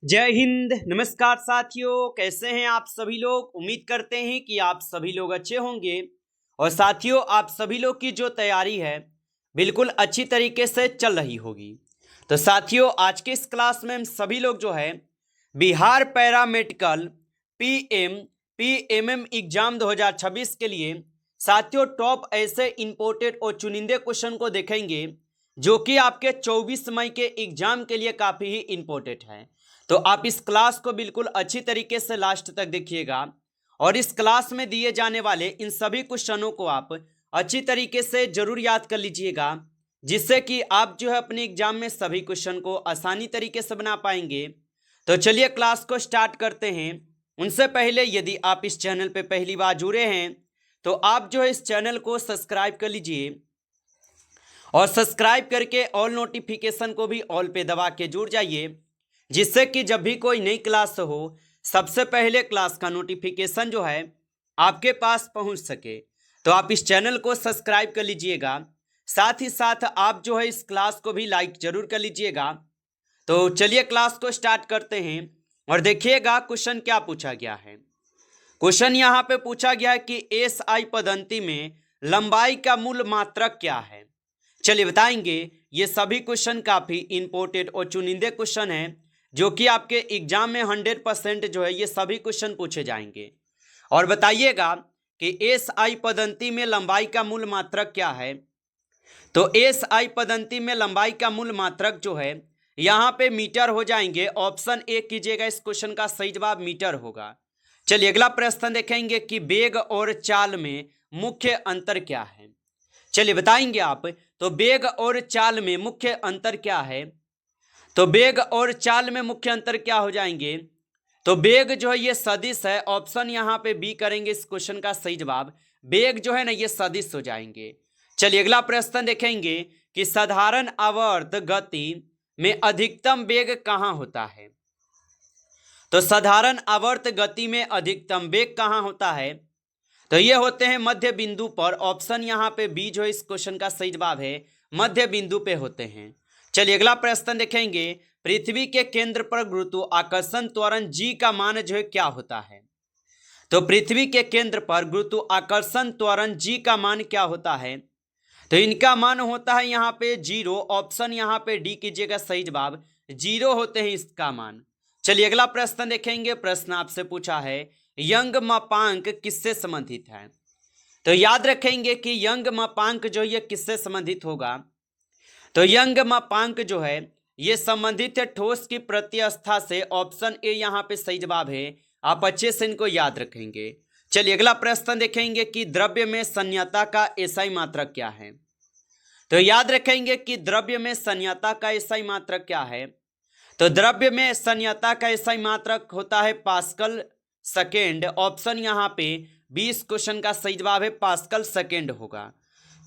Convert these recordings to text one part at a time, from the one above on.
जय हिंद। नमस्कार साथियों, कैसे हैं आप सभी लोग। उम्मीद करते हैं कि आप सभी लोग अच्छे होंगे। और साथियों, आप सभी लोग की जो तैयारी है बिल्कुल अच्छी तरीके से चल रही होगी। तो साथियों, आज के इस क्लास में हम सभी लोग जो है Bihar paramedical PM PMM exam 2026 के लिए साथियों टॉप ऐसे इंपोर्टेड और चुनिंदे क्वेश्चन को देखेंगे जो कि आपके 24 मई के एग्जाम के लिए काफी ही इंपॉर्टेंट है। तो आप इस क्लास को बिल्कुल अच्छी तरीके से लास्ट तक देखिएगा और इस क्लास में दिए जाने वाले इन सभी क्वेश्चनों को आप अच्छी तरीके से जरूर याद कर लीजिएगा, जिससे कि आप जो है अपने एग्जाम में सभी क्वेश्चन को आसानी तरीके से बना पाएंगे। तो चलिए क्लास को स्टार्ट करते हैं। उनसे पहले यदि आप इस चैनल पे पहली बार जुड़े हैं तो आप जो है इस चैनल को सब्सक्राइब कर लीजिए और सब्सक्राइब करके ऑल नोटिफिकेशन को भी ऑल पे दबा के जुड़ जाइए, जिससे कि जब भी कोई नई क्लास हो सबसे पहले क्लास का नोटिफिकेशन जो है आपके पास पहुंच सके। तो आप इस चैनल को सब्सक्राइब कर लीजिएगा, साथ ही साथ आप जो है इस क्लास को भी लाइक जरूर कर लीजिएगा। तो चलिए क्लास को स्टार्ट करते हैं और देखिएगा क्वेश्चन क्या पूछा गया है। क्वेश्चन यहाँ पे पूछा गया है कि एसआई पद्धति में लंबाई का मूल मात्रक क्या है। चलिए बताएंगे। ये सभी क्वेश्चन काफी इंपॉर्टेंट और चुनिंदे क्वेश्चन हैं जो कि आपके एग्जाम में 100% जो है ये सभी क्वेश्चन पूछे जाएंगे। और बताइएगा कि एसआई पद्धति में लंबाई का मूल मात्रक क्या है। तो एसआई पद्धति में लंबाई का मूल मात्रक जो है यहाँ पे मीटर हो जाएंगे। ऑप्शन ए कीजिएगा, इस क्वेश्चन का सही जवाब मीटर होगा। चलिए अगला प्रश्न देखेंगे कि वेग और चाल में मुख्य अंतर क्या है। चलिए बताएंगे आप। तो वेग और चाल में मुख्य अंतर क्या है। तो वेग और चाल में मुख्य अंतर क्या हो जाएंगे। तो वेग जो है ये सदिश है। ऑप्शन यहाँ पे बी करेंगे इस क्वेश्चन का सही जवाब। वेग जो है ना ये सदिश हो जाएंगे। चलिए अगला प्रश्न देखेंगे कि साधारण आवर्त गति में अधिकतम वेग कहाँ होता है। तो साधारण आवर्त गति में अधिकतम वेग कहाँ होता है। तो ये होते हैं मध्य बिंदु पर। ऑप्शन यहाँ पे बी जो इस क्वेश्चन का सही जवाब है, मध्य बिंदु पे होते हैं। चलिए अगला प्रश्न देखेंगे। पृथ्वी के केंद्र पर गुरुत्वाकर्षण त्वरण जी का मान जो है क्या होता है। तो पृथ्वी के केंद्र पर गुरुत्वाकर्षण त्वरण जी का मान क्या होता है। तो इनका मान होता है यहाँ पे 0। ऑप्शन यहाँ पे डी कीजिएगा सही जवाब, 0 होते हैं इसका मान। चलिए अगला प्रश्न देखेंगे। प्रश्न आपसे पूछा है यंग मापांक किससे संबंधित है। तो याद रखेंगे कि यंग मापांक जो ये किससे संबंधित होगा। तो यंग मापांक जो है ये संबंधित है ठोस की प्रत्यवस्था से। ऑप्शन ए यहाँ पे सही जवाब है। आप अच्छे से इनको याद रखेंगे। चलिए अगला प्रश्न देखेंगे कि द्रव्य में संयता का एसआई मात्रक क्या है। तो याद रखेंगे कि द्रव्य में संयता का एसआई मात्रक क्या है। तो द्रव्य में संयता का एसआई मात्रक होता है पास्कल सेकेंड। ऑप्शन यहाँ पे 20 क्वेश्चन का सही जवाब है पास्कल सेकेंड होगा।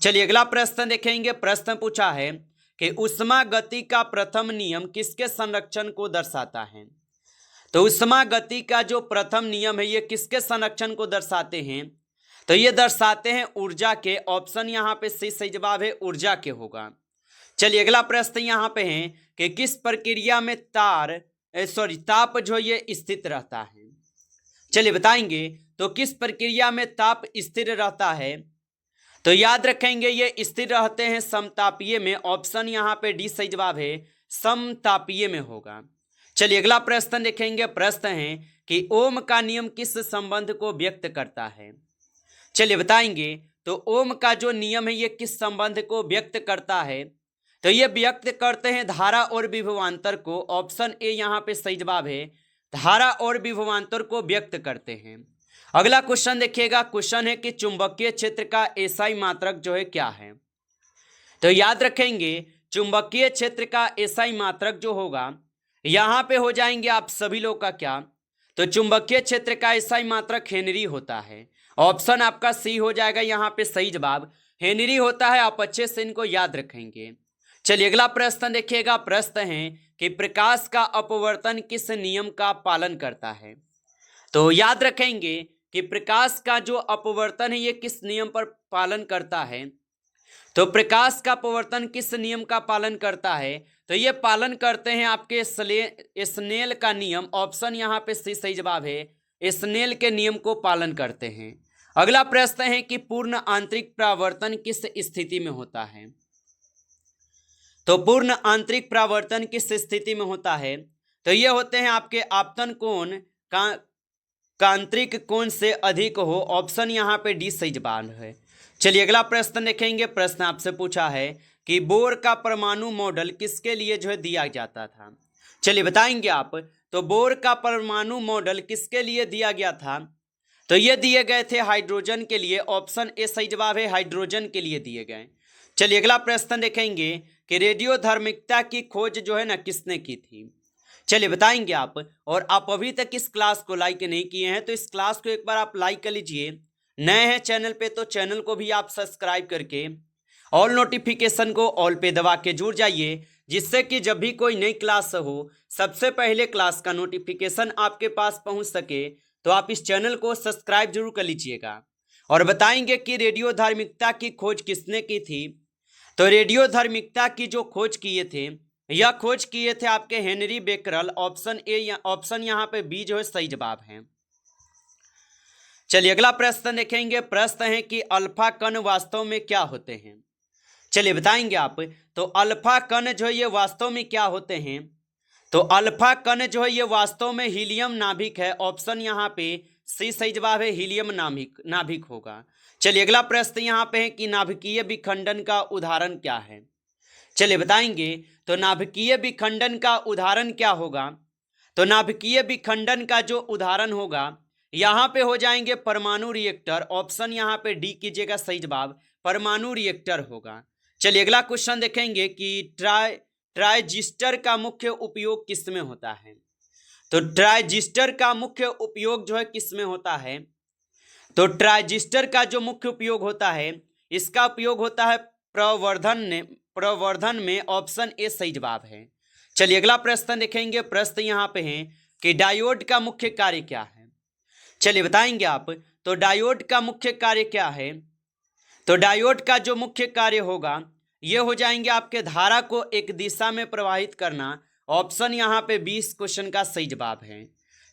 चलिए अगला प्रश्न देखेंगे। प्रश्न पूछा है कि उष्मा गति का प्रथम नियम किसके संरक्षण को दर्शाता है। तो उष्मा गति का जो प्रथम नियम है ये किसके संरक्षण को दर्शाते हैं। तो ये दर्शाते हैं ऊर्जा के। ऑप्शन यहाँ पे सही जवाब है ऊर्जा के होगा। चलिए अगला प्रश्न यहाँ पे है कि किस प्रक्रिया में ताप जो ये स्थित रहता है। चलिए बताएंगे। तो किस प्रक्रिया में ताप स्थिर रहता है। तो याद रखेंगे ये स्थिर रहते हैं समतापीय में। ऑप्शन यहाँ पे डी सही जवाब है, समतापीय में होगा। चलिए अगला प्रश्न देखेंगे। प्रश्न है कि ओम का नियम किस संबंध को व्यक्त करता है। चलिए बताएंगे। तो ओम का जो नियम है ये किस संबंध को व्यक्त करता है। तो ये व्यक्त करते हैं धारा और विभवांतर को। ऑप्शन ए यहाँ पे सही जवाब है, धारा और विभवांतर को व्यक्त करते हैं। अगला क्वेश्चन देखिएगा। क्वेश्चन है कि चुंबकीय क्षेत्र का एसआई मात्रक जो है क्या है। तो याद रखेंगे चुंबकीय क्षेत्र का एसआई मात्रक जो होगा यहाँ पे हो जाएंगे आप सभी लोग का क्या। तो चुंबकीय क्षेत्र का एसआई मात्रक हेनरी होता है। ऑप्शन आपका सी हो जाएगा यहाँ पे सही जवाब, हेनरी होता है। आप अच्छे से इनको याद रखेंगे। चलिए अगला प्रश्न देखिएगा। प्रश्न है कि प्रकाश का अपवर्तन किस नियम का पालन करता है। तो याद रखेंगे कि प्रकाश का जो अपवर्तन है ये किस नियम पर पालन करता है। तो प्रकाश का अपवर्तन किस नियम का पालन करता है। तो ये पालन करते हैं आपके स्नेल का नियम। ऑप्शन यहाँ पे सी सही जवाब है, स्नेल के नियम को पालन करते हैं। अगला प्रश्न है कि पूर्ण आंतरिक परावर्तन किस स्थिति में होता है। तो पूर्ण आंतरिक परावर्तन किस स्थिति में होता है, तो ये होते हैं आपके आपतन कोण का आंतरिक कोण से अधिक हो। ऑप्शन यहाँ पे डी सही जवाब है। चलिए अगला प्रश्न देखेंगे। प्रश्न आपसे पूछा है कि बोर का परमाणु मॉडल किसके लिए जो है दिया जाता था। चलिए बताएंगे आप। तो बोर का परमाणु मॉडल किसके लिए दिया गया था, तो ये दिए गए थे हाइड्रोजन के लिए। ऑप्शन ए सही जवाब है, हाइड्रोजन के लिए दिए गए। चलिए अगला प्रश्न देखेंगे कि रेडियोधर्मिकता की खोज जो है ना किसने की थी। चलिए बताएंगे आप। और आप अभी तक इस क्लास को लाइक नहीं किए हैं तो इस क्लास को एक बार आप लाइक कर लीजिए। नए हैं चैनल पे तो चैनल को भी आप सब्सक्राइब करके ऑल नोटिफिकेशन को ऑल पे दबा के जुड़ जाइए, जिससे कि जब भी कोई नई क्लास हो सबसे पहले क्लास का नोटिफिकेशन आपके पास पहुंच सके। तो आप इस चैनल को सब्सक्राइब जरूर कर लीजिएगा। और बताएंगे कि रेडियोधर्मिकता की खोज किसने की थी। तो रेडियोधर्मिकता की जो खोज किए थे, यह खोज किए थे आपके हेनरी बेकरल। ऑप्शन ए या ऑप्शन यहाँ पे बी जो है सही जवाब है। चलिए अगला प्रश्न देखेंगे। प्रश्न है कि अल्फा कण वास्तव में क्या होते हैं। चलिए बताएंगे आप। तो अल्फा कण जो है ये वास्तव में क्या होते हैं, तो अल्फा कण जो है ये वास्तव में हीलियम नाभिक है। ऑप्शन यहाँ पे सी सही जवाब है, हीलियम नाभिक होगा। चलिए अगला प्रश्न यहाँ पे है कि नाभिकीय विखंडन का उदाहरण क्या है। चलिए बताएंगे। तो नाभिकीय विखंडन का उदाहरण क्या होगा, तो नाभिकीय विखंडन का जो उदाहरण होगा यहाँ पे हो जाएंगे परमाणु रिएक्टर। ऑप्शन यहाँ पे डी कीजिएगा सही जवाब, परमाणु रिएक्टर होगा। चलिए अगला क्वेश्चन देखेंगे कि ट्रांजिस्टर का मुख्य उपयोग किस में होता है। तो ट्रांजिस्टर का मुख्य उपयोग जो है किस में होता है, तो ट्रांजिस्टर का जो मुख्य उपयोग होता है, इसका उपयोग होता है प्रवर्धन में। ऑप्शन ए सही जवाब है। चलिए अगला प्रश्न देखेंगे। प्रश्न यहाँ पे है कि डायोड का मुख्य कार्य क्या है। चलिए बताएंगे आप। तो डायोड का मुख्य कार्य क्या है, तो डायोड का जो मुख्य कार्य होगा ये हो जाएंगे आपके धारा को एक दिशा में प्रवाहित करना। ऑप्शन यहाँ पे 20 क्वेश्चन का सही जवाब है।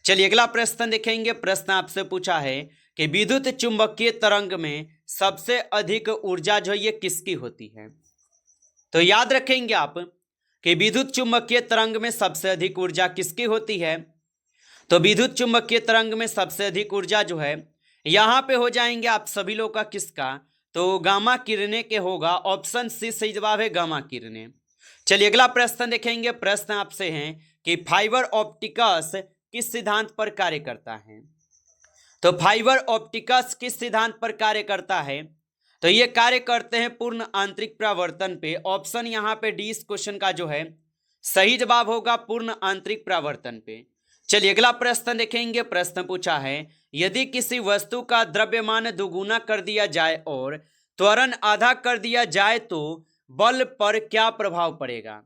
चलिए अगला प्रश्न देखेंगे। प्रश्न आपसे पूछा है कि विद्युत चुंबकीय तरंग में सबसे अधिक ऊर्जा जो ये किसकी होती है। तो याद रखेंगे आप कि विद्युत चुंबकीय तरंग में सबसे अधिक ऊर्जा किसकी होती है। तो विद्युत चुंबकीय तरंग में सबसे अधिक ऊर्जा जो है यहाँ पे हो जाएंगे आप सभी लोग का किसका, तो गामा किरणें के होगा। ऑप्शन सी सही जवाब है, गामा किरणें। चलिए अगला प्रश्न देखेंगे। प्रश्न आपसे हैं कि फाइबर ऑप्टिक्स किस सिद्धांत पर कार्य करता है। तो फाइबर ऑप्टिक्स किस सिद्धांत पर कार्य करता है, तो ये कार्य करते हैं पूर्ण आंतरिक परावर्तन पे। ऑप्शन यहाँ पे डी इस क्वेश्चन का जो है सही जवाब होगा, पूर्ण आंतरिक परावर्तन पे। चलिए अगला प्रश्न देखेंगे। प्रश्न पूछा है यदि किसी वस्तु का द्रव्यमान दोगुना कर दिया जाए और त्वरण आधा कर दिया जाए तो बल पर क्या प्रभाव पड़ेगा।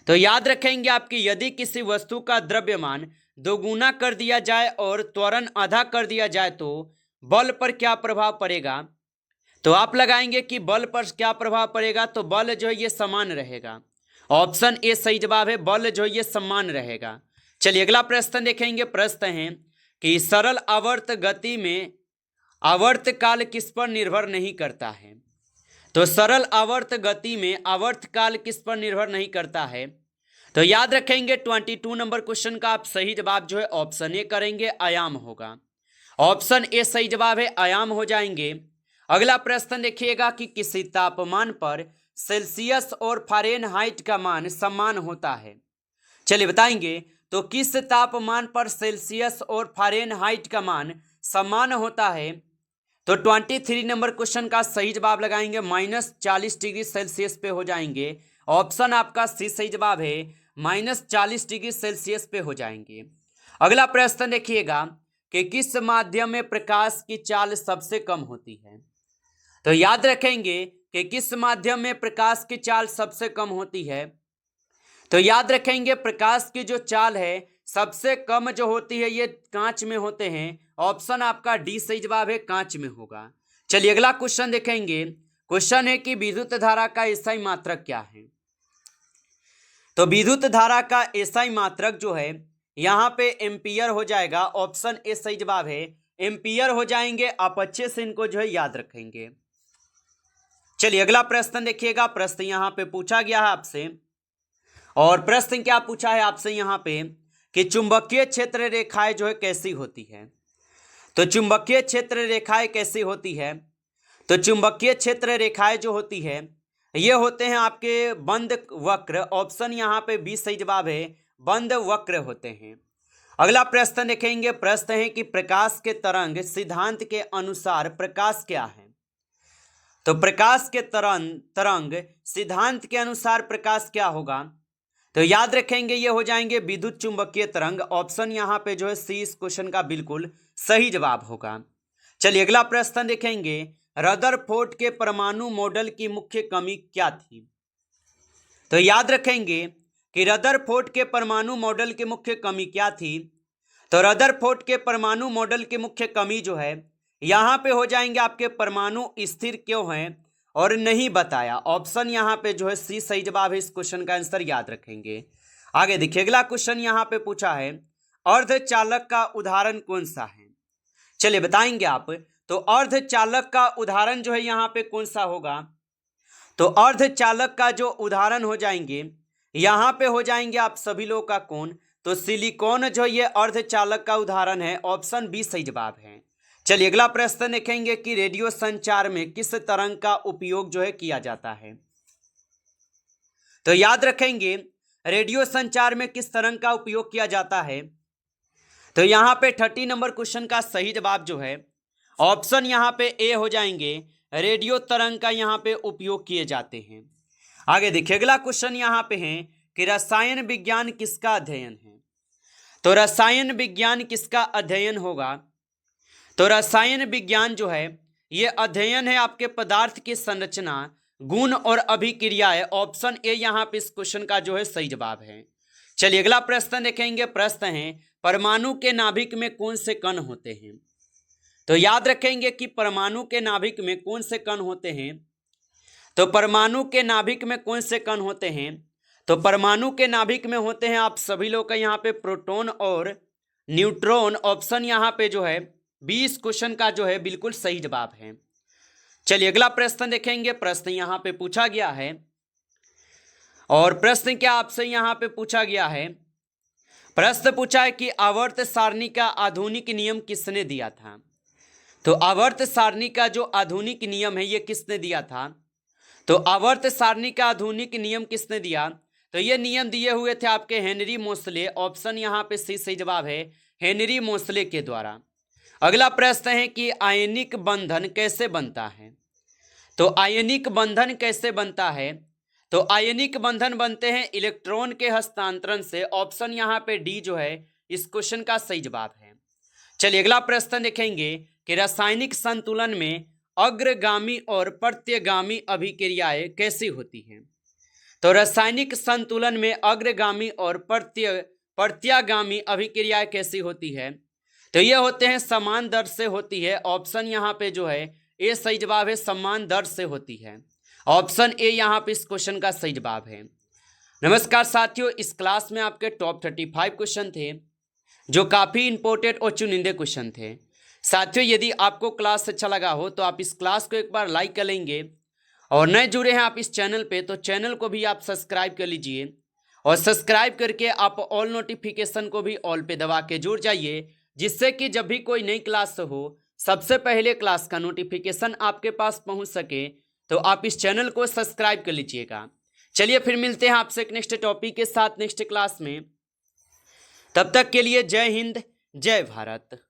तो याद रखेंगे आपकी यदि किसी वस्तु का द्रव्यमान दोगुना कर दिया जाए और त्वरण आधा कर दिया जाए तो बल पर क्या प्रभाव पड़ेगा। तो आप लगाएंगे कि बल पर क्या प्रभाव पड़ेगा, तो बल जो है ये समान रहेगा। ऑप्शन ए सही जवाब है, बल जो है ये समान रहेगा। चलिए अगला प्रश्न देखेंगे। प्रश्न है कि सरल आवर्त गति में आवर्तकाल किस पर निर्भर नहीं करता है। तो सरल आवर्त गति में आवर्तकाल किस पर निर्भर नहीं करता है, तो याद रखेंगे 22 नंबर क्वेश्चन का आप सही जवाब जो है ऑप्शन ए करेंगे, आयाम होगा। ऑप्शन ए सही जवाब है, आयाम हो जाएंगे। अगला प्रश्न देखिएगा कि किसी तापमान पर सेल्सियस और फारेनहाइट का मान समान होता है। चलिए बताएंगे। तो किस तापमान पर सेल्सियस और फारेनहाइट का मान समान होता है, तो 23 नंबर क्वेश्चन का सही जवाब लगाएंगे -40 डिग्री सेल्सियस पे हो जाएंगे। ऑप्शन आपका सी सही जवाब है, -40 डिग्री सेल्सियस पे हो जाएंगे। अगला प्रश्न देखिएगा कि किस माध्यम में प्रकाश की चाल सबसे कम होती है। तो याद रखेंगे कि किस माध्यम में प्रकाश की चाल सबसे कम होती है, तो याद रखेंगे प्रकाश की जो चाल है सबसे कम जो होती है ये कांच में होते हैं। ऑप्शन आपका डी सही जवाब है, कांच में होगा। चलिए अगला क्वेश्चन देखेंगे। क्वेश्चन है कि विद्युत धारा का स्थायी मात्रक क्या है। तो विद्युत धारा का एसआई मात्रक जो है यहाँ पे एम्पियर हो जाएगा। ऑप्शन ए सही जवाब है, एम्पियर हो जाएंगे। आप अच्छे से इनको जो है याद रखेंगे। चलिए अगला प्रश्न देखिएगा। प्रश्न यहाँ पे पूछा गया है आपसे, और प्रश्न क्या पूछा है आपसे यहाँ पे कि चुंबकीय क्षेत्र रेखाएं जो है कैसी होती है। तो चुंबकीय क्षेत्र रेखाएं कैसी होती है, तो चुंबकीय क्षेत्र रेखाएं जो होती है ये होते हैं आपके बंद वक्र। ऑप्शन यहाँ पे बी सही जवाब है, बंद वक्र होते हैं। अगला प्रश्न देखेंगे। प्रश्न है कि प्रकाश के तरंग सिद्धांत के अनुसार प्रकाश क्या है। तो प्रकाश के तरंग सिद्धांत के अनुसार प्रकाश क्या होगा, तो याद रखेंगे ये हो जाएंगे विद्युत चुंबकीय तरंग। ऑप्शन यहाँ पे जो है सी इस क्वेश्चन का बिल्कुल सही जवाब होगा। चलिए अगला प्रश्न देखेंगे। रदरफोर्ड के परमाणु मॉडल की मुख्य कमी क्या थी। तो याद रखेंगे कि रदरफोर्ड के परमाणु मॉडल की मुख्य कमी क्या थी। तो रदरफोर्ड के परमाणु मॉडल की मुख्य कमी जो है यहाँ पे हो जाएंगे आपके परमाणु स्थिर क्यों हैं और नहीं बताया। ऑप्शन यहाँ पे जो है सी सही जवाब है। इस क्वेश्चन का आंसर याद रखेंगे। आगे देखिए अगला क्वेश्चन यहाँ पे पूछा है अर्धचालक का उदाहरण कौन सा है। चलिए बताएंगे आप। तो अर्धचालक का उदाहरण जो है यहाँ पे कौन सा होगा। तो अर्धचालक का जो उदाहरण हो जाएंगे यहाँ पे हो जाएंगे आप सभी लोग का कौन, तो सिलिकॉन जो ये अर्धचालक का उदाहरण है। ऑप्शन बी सही जवाब है। चलिए अगला प्रश्न देखेंगे कि रेडियो संचार में किस तरंग का उपयोग जो है किया जाता है। तो याद रखेंगे रेडियो संचार में किस तरंग का उपयोग किया जाता है। तो यहाँ पे 30 नंबर क्वेश्चन का सही जवाब जो है ऑप्शन यहाँ पे ए हो जाएंगे, रेडियो तरंग का यहाँ पे उपयोग किए जाते हैं। आगे देखिए अगला क्वेश्चन यहाँ पे है कि रसायन विज्ञान किसका अध्ययन है। तो रसायन विज्ञान किसका अध्ययन होगा। तो रसायन विज्ञान जो है ये अध्ययन है आपके पदार्थ की संरचना, गुण और अभिक्रियाएं। ऑप्शन ए यहाँ पे इस क्वेश्चन का जो है सही जवाब है। चलिए अगला प्रश्न देखेंगे। प्रश्न है परमाणु के नाभिक में कौन से कण होते हैं। तो याद रखेंगे कि परमाणु के नाभिक में कौन से कण होते हैं। तो परमाणु के नाभिक में कौन से कण होते हैं। तो परमाणु के नाभिक में होते हैं आप सभी लोग का यहाँ पे प्रोटॉन और न्यूट्रॉन। ऑप्शन यहाँ पे जो है 20 क्वेश्चन का जो है बिल्कुल सही जवाब है। चलिए अगला प्रश्न देखेंगे। प्रश्न यहाँ पे पूछा गया है, और प्रश्न क्या आपसे यहाँ पे पूछा गया है। प्रश्न पूछा है कि आवर्त सारणी का आधुनिक नियम किसने दिया था। तो आवर्त सारणी का जो आधुनिक नियम है ये किसने दिया था। तो आवर्त सारणी का आधुनिक नियम किसने दिया, तो ये नियम दिए हुए थे आपके हेनरी मोसले। ऑप्शन यहाँ पे सी सही जवाब है, हेनरी मोसले के द्वारा। अगला प्रश्न है कि आयनिक बंधन कैसे बनता है। तो आयनिक बंधन कैसे बनता है। तो आयनिक बंधन बनते हैं इलेक्ट्रॉन के हस्तांतरण से। ऑप्शन यहाँ पे डी जो है इस क्वेश्चन का सही जवाब है। चलिए अगला प्रश्न देखेंगे कि रासायनिक संतुलन में अग्रगामी और प्रत्यगामी अभिक्रियाएं कैसी होती हैं। तो रासायनिक संतुलन में अग्रगामी और प्रत्यागामी अभिक्रियाएं कैसी होती है। तो ये होते हैं समान दर से होती है। ऑप्शन यहाँ पे जो है ए सही जवाब है, समान दर से होती है। ऑप्शन ए यहाँ पे इस क्वेश्चन का सही जवाब है। नमस्कार साथियों, इस क्लास में आपके टॉप 35 क्वेश्चन थे जो काफ़ी इंपॉर्टेंट और चुनिंदे क्वेश्चन थे। साथियों यदि आपको क्लास अच्छा लगा हो तो आप इस क्लास को एक बार लाइक कर लेंगे, और नए जुड़े हैं आप इस चैनल पे तो चैनल को भी आप सब्सक्राइब कर लीजिए, और सब्सक्राइब करके आप ऑल नोटिफिकेशन को भी ऑल पे दबा के जुड़ जाइए, जिससे कि जब भी कोई नई क्लास हो सबसे पहले क्लास का नोटिफिकेशन आपके पास पहुंच सके। तो आप इस चैनल को सब्सक्राइब कर लीजिएगा। चलिए फिर मिलते हैं आपसे एक नेक्स्ट टॉपिक के साथ नेक्स्ट क्लास में। तब तक के लिए जय हिंद, जय भारत।